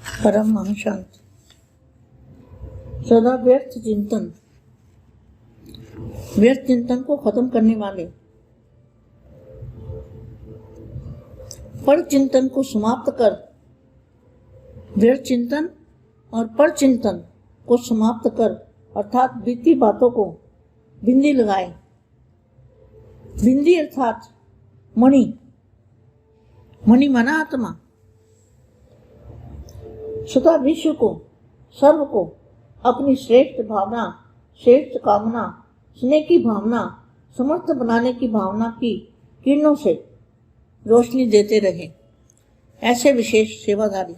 परम महाशांति। सदा व्यर्थ चिंतन को खत्म करने वाले, पर चिंतन को समाप्त कर, व्यर्थ चिंतन और पर चिंतन को समाप्त कर, अर्थात बीती बातों को बिंदी लगाए। बिंदी अर्थात मणि, मणि माना आत्मा। सदा विश्व को, सर्व को अपनी श्रेष्ठ भावना, श्रेष्ठ कामना, स्नेह की भावना, समर्थ बनाने की भावना की किरणों से रोशनी देते रहे। ऐसे विशेष सेवाधारी,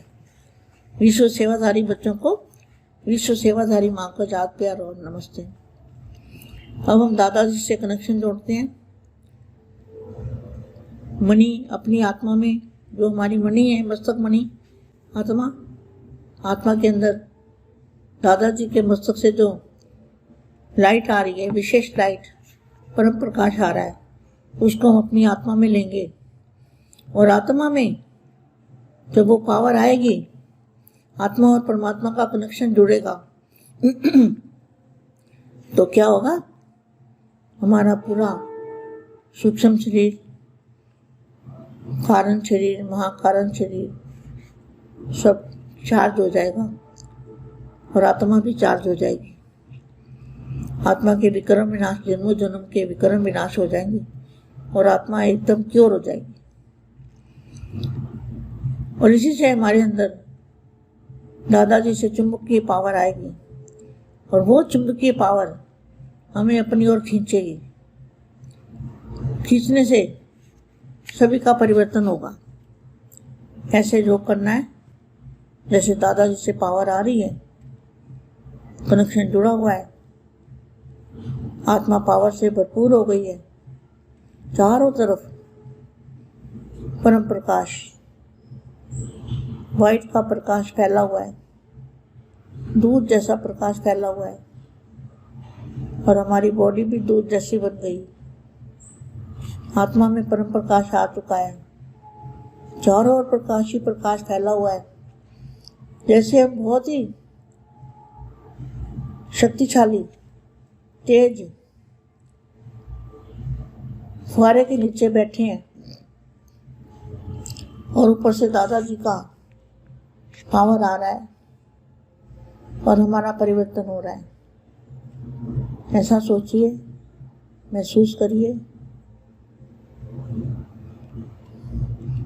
विश्व सेवाधारी बच्चों को विश्व सेवाधारी माँ का याद प्यार और नमस्ते। अब हम दादाजी से कनेक्शन जोड़ते हैं। मणि अपनी आत्मा में, जो हमारी मणि है, मस्तक मणि आत्मा के अंदर दादाजी के मस्तक से जो लाइट आ रही है, विशेष लाइट, परम प्रकाश आ रहा है, उसको हम अपनी आत्मा में लेंगे। और आत्मा में जब वो पावर आएगी, आत्मा और परमात्मा का कनेक्शन जुड़ेगा तो क्या होगा? हमारा पूरा सूक्ष्म शरीर, कारण शरीर, महाकारण शरीर सब चार्ज हो जाएगा और आत्मा भी चार्ज हो जाएगी। आत्मा के विक्रम विनाश, जन्मों जन्म के विक्रम विनाश हो जाएंगे और आत्मा एकदम क्योर हो जाएगी। और इसी से हमारे अंदर दादाजी से चुंबकीय पावर आएगी और वो चुंबकीय पावर हमें अपनी ओर खींचेगी। खींचने से सभी का परिवर्तन होगा। ऐसे जो करना है, जैसे दादाजी से पावर आ रही है, कनेक्शन जुड़ा हुआ है, आत्मा पावर से भरपूर हो गई है, चारों तरफ परम प्रकाश, वाइट का प्रकाश फैला हुआ है, दूध जैसा प्रकाश फैला हुआ है और हमारी बॉडी भी दूध जैसी बन गई। आत्मा में परम प्रकाश आ चुका है, चारों ओर प्रकाश ही प्रकाश फैला हुआ है। जैसे हम बहुत ही शक्तिशाली, तेज फुहारे के नीचे बैठे हैं और ऊपर से दादाजी का पावर आ रहा है और हमारा परिवर्तन हो रहा है। ऐसा सोचिए, महसूस करिए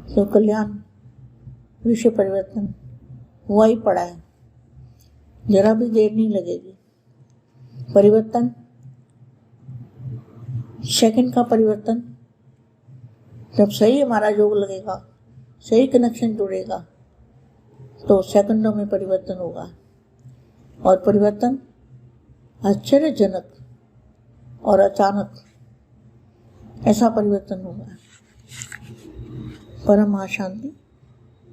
तो कल्याण, विश्व परिवर्तन हुआ ही पड़ा है, जरा भी देर नहीं लगेगी। परिवर्तन, सेकंड का परिवर्तन, जब सही हमारा योग लगेगा, सही कनेक्शन जुड़ेगा तो सेकंडों में परिवर्तन होगा। और परिवर्तन आश्चर्यजनक और अचानक ऐसा परिवर्तन होगा। परम महाशांति।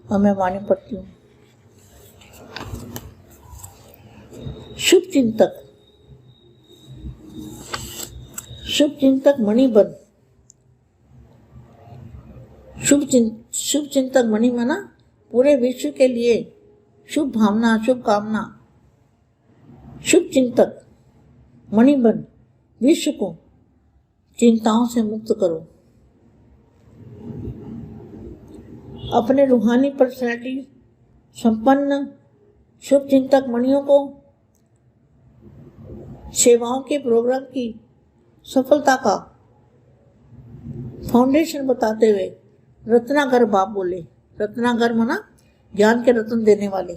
अब मैं वाणी पढ़ती हूँ। शुभ चिंतक, शुभ चिंतक मणिबद्ध। शुभ चिंतक मणि माना पूरे विश्व के लिए शुभ भावना, शुभ कामना। शुभ चिंतक मणिबद्ध विश्व को चिंताओं से मुक्त करो। अपने रूहानी पर्सनैलिटी संपन्न शुभ चिंतक मणियों को सेवाओं के प्रोग्राम की सफलता का फाउंडेशन बताते हुए रत्नाकर बाप बोले। रत्नाकर माना ज्ञान के रत्न देने वाले।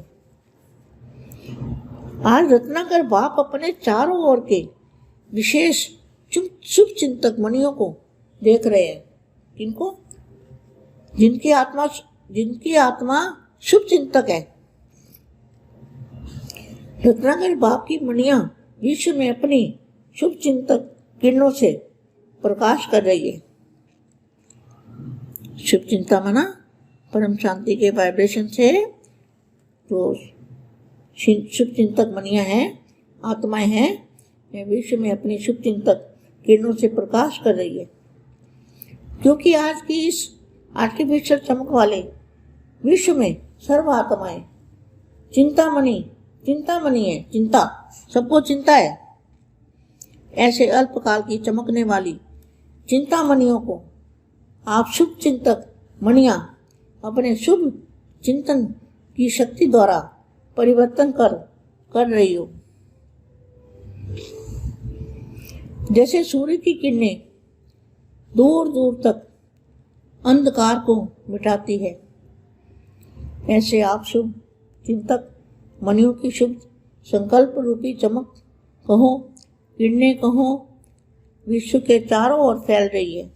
आज रत्नाकर बाप अपने चारों ओर के विशेष शुभ चिंतक मणियों को देख रहे हैं। किनको? जिनकी आत्मा शुभ चिंतक है। रत्नाकर बाप की मणियां विश्व में अपनी शुभ चिंतक किरणों से प्रकाश कर रही है। शुभ चिंता माना परम शांति के वाइब्रेशन से जो शुभ चिंतक मणियां हैं, आत्माएं हैं, ये विश्व में अपनी शुभ चिंतक किरणों से प्रकाश कर रही है। क्योंकि आज की इस आर्टिफिशियल चमक वाले विश्व में सर्व आत्माएं चिंतामणि, चिंतामणि है, चिंता, सबको चिंता है। ऐसे अल्पकाल की चमकने वाली चिंतामणियों को आप शुभ चिंतक मणियां अपने शुभ चिंतन की शक्ति द्वारा परिवर्तन कर रही हो। जैसे सूर्य की किरणें दूर दूर तक अंधकार को मिटाती है, ऐसे आप शुभ चिंतक मणियों की शुभ संकल्प रूपी चमक कहो, किरणें कहो, विश्व के चारों ओर फैल रही है।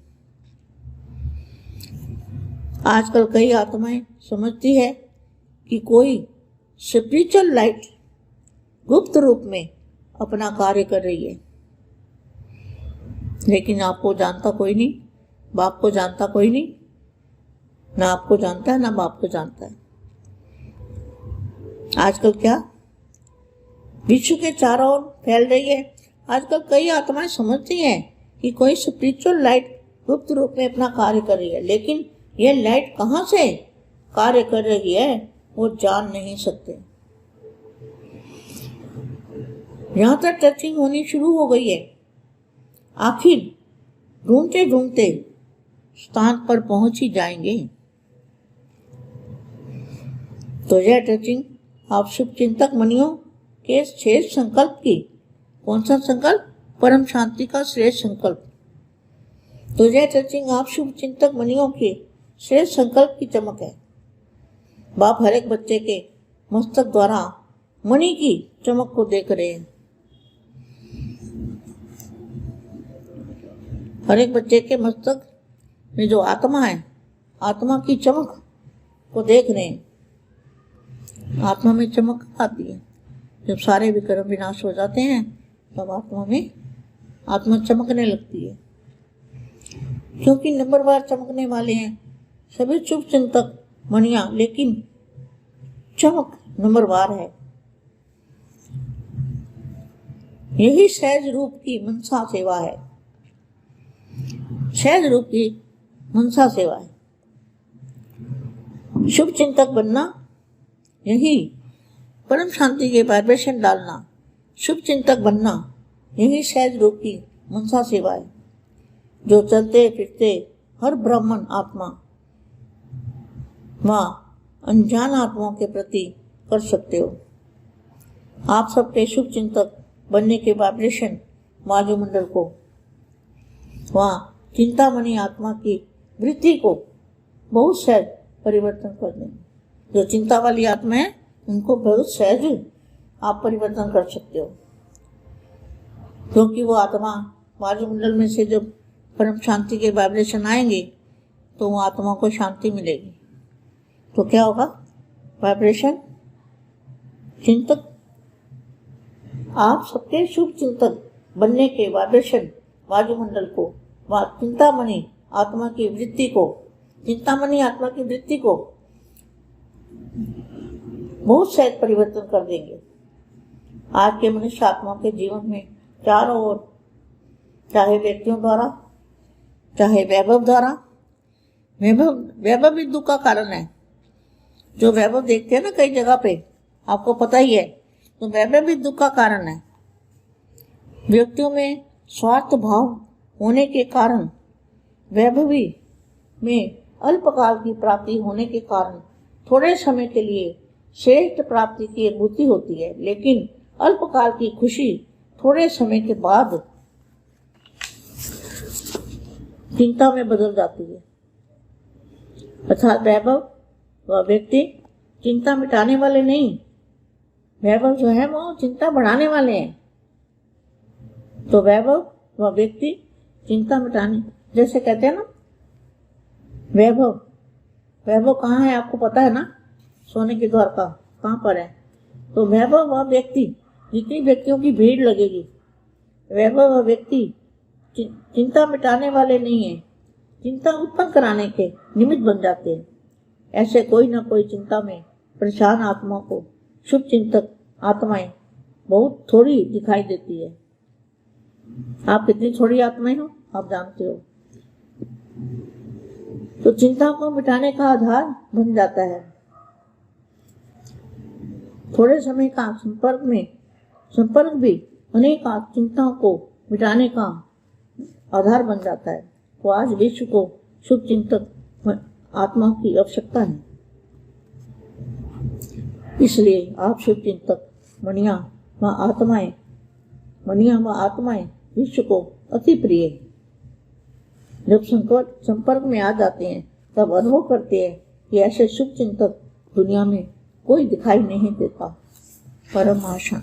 आजकल कई आत्माएं समझती है कि कोई स्पिरिचुअल लाइट गुप्त रूप में अपना कार्य कर रही है, लेकिन आपको जानता कोई नहीं, बाप को जानता कोई नहीं, ना आपको जानता है ना बाप को जानता है। आजकल क्या विश्व के चारों ओर फैल रही है। आजकल कई आत्माएं समझती हैं कि कोई स्पिरिचुअल लाइट गुप्त रूप में अपना कार्य कर रही है, लेकिन यह लाइट कहाँ से कार्य कर रही है वो जान नहीं सकते। यहां तक टचिंग होनी शुरू हो गई है। आखिर ढूंढते ढूंढते स्थान पर पहुंच ही जाएंगे। तो यह टचिंग आप शुभ चिंतक मणियों के श्रेष्ठ संकल्प की, कौन सा संकल्प? परम शांति का श्रेष्ठ संकल्प। तो यह टचिंग आप शुभ चिंतक मणियों के श्रेष्ठ संकल्प की चमक है। बाप हर एक बच्चे के मस्तक द्वारा मणि की चमक को देख रहे हैं। हर एक बच्चे के मस्तक में जो आत्मा है, आत्मा की चमक को देख रहे हैं। आत्मा में चमक आती है जब सारे विक्रम विनाश हो जाते हैं, तब आत्मा चमकने लगती है, क्योंकि नंबरवार चमकने वाले हैं सभी शुभ चिंतक मणियां, लेकिन चमक नंबरवार है। यही सहज रूप की मनसा सेवा है। सहज रूप की मनसा सेवा है। शुभ चिंतक बनना, यही परम शांति के वाइब्रेशन डालना, शुभ चिंतक बनना, यही सहज रूप की मनसा सेवा है, जो चलते फिरते हर ब्राह्मण आत्मा व अनजान आत्माओं के प्रति कर सकते हो। आप सबके शुभ चिंतक बनने के वाइब्रेशन वायुमंडल को व चिंतामणि आत्मा की वृत्ति को बहुत सहज परिवर्तन कर देंगे। जो चिंता वाली आत्मा है उनको बहुत सहज आप परिवर्तन कर सकते हो, क्योंकि वो आत्मा वायुमंडल में से जब परम शांति के वाइब्रेशन आएंगे तो वो आत्मा को शांति मिलेगी। तो क्या होगा? वाइब्रेशन चिंतक, आप सबके शुभ चिंतक बनने के वाइब्रेशन वायुमंडल को व चिंतामणि आत्मा की वृत्ति को, चिंतामणि आत्मा की वृत्ति को बहुत सहज परिवर्तन कर देंगे। आज के मनुष्य आत्मा के जीवन में चारों ओर, चाहे व्यक्तियों द्वारा, चाहे वैभव द्वारा, वैभव भी दुख का कारण है। जो वैभव देखते हैं ना कई जगह पे, आपको पता ही है, तो वैभव भी दुख का कारण है। व्यक्तियों में स्वार्थ भाव होने के कारण, वैभवी में अल्पकाल की प्राप्ति होने के कारण थोड़े समय के लिए श्रेष्ठ प्राप्ति की अनुभूति होती है, लेकिन अल्पकाल की खुशी थोड़े समय के बाद चिंता में बदल जाती है। अर्थात वैभव व व्यक्ति चिंता मिटाने वाले नहीं, वैभव जो है वो चिंता बढ़ाने वाले हैं। तो वैभव व व्यक्ति चिंता मिटाने, जैसे कहते हैं ना, वैभव, वैभव कहाँ है आपको पता है ना? सोने के द्वार का कहाँ पर है? तो वैभव व व्यक्ति, जितनी व्यक्तियों की भीड़ लगेगी, वैभव व व्यक्ति चिंता मिटाने वाले नहीं है, चिंता उत्पन्न कराने के निमित्त बन जाते हैं। ऐसे कोई ना कोई चिंता में परेशान आत्मा को शुभ चिंतक आत्माएं बहुत थोड़ी दिखाई देती है। आप कितनी थोड़ी आत्माएं हो आप जानते हो। तो चिंता को मिटाने का आधार बन जाता है। थोड़े समय का संपर्क भी अनेक चिंताओं को मिटाने का आधार बन जाता है। तो आज विश्व को शुभ चिंतक आत्मा की आवश्यकता है। इसलिए आप शुभ चिंतक मणिया व आत्माएं विश्व को अति प्रिय है। जब संपर्क में आ जाते हैं तब अनुभव करते हैं कि ऐसे शुभ चिंतक दुनिया में कोई दिखाई नहीं देता। परम आशा।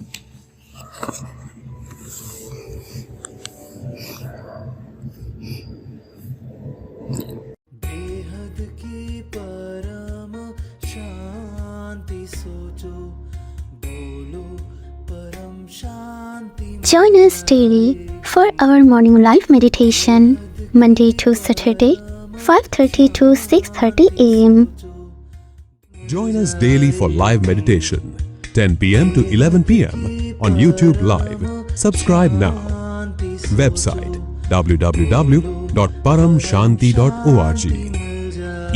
बेहद की परम शांति सोचो, बोलो परम शांति। Join us daily for our morning live meditation, Monday to Saturday, 5:30 to 6:30 a.m. Join us daily for live meditation, 10 p.m. to 11 p.m. on YouTube Live. Subscribe now. Website www.paramshanti.org.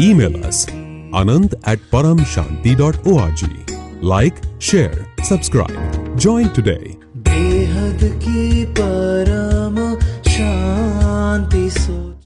Email us anand@paramshanti.org. Like, share, subscribe. Join today. बेहद की परम शांति सो